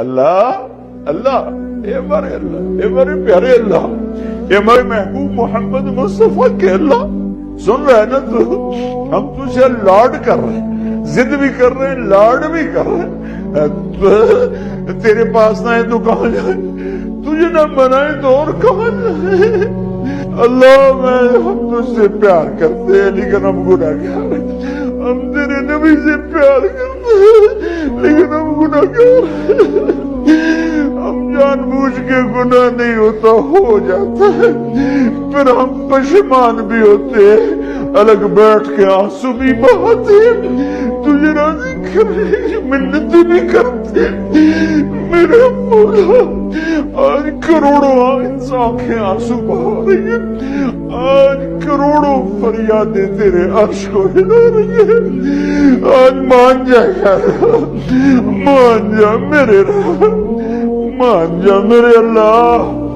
اللہ اللہ، اے ہمارے اللہ، اے ہمارے پیارے اللہ، اے ہمارے محبوب محمد مصطفیٰ کے اللہ، سن رہے نا تو؟ ہم تجھے لاڈ کر رہے ہیں، ضد بھی کر رہے ہیں، لاڈ بھی کر رہے ہیں۔ تیرے پاس نہ ہے تو کہاں جائیں، تجھے نہ منائے تو اور کہاں جائیں۔ اللہ ہم تجھ سے پیار کرتے ہیں لیکن ہم گناہگار ہیں، ہم تیرے نبی سے پیار کرتے ہیں لیکن ہم گناہگار ہیں، ہم جان بوجھ کے گناہ نہیں ہوتا ہو جاتا ہے، پھر ہم پشیمان بھی ہوتے ہیں، الگ بیٹھ کے آنسو بھی بہاتے ہیں، تجھے راضی کرنے کی منتیں بھی کرتے ہیں۔ میرے مولا آج کروڑوں آنکھیں آنسو بہا رہی ہیں، آج کروڑوں فریادیں تیرے عرش کو ہلا رہی ہیں، آج مان جا یار، مان جا میرے رب، مان جا میرے اللہ۔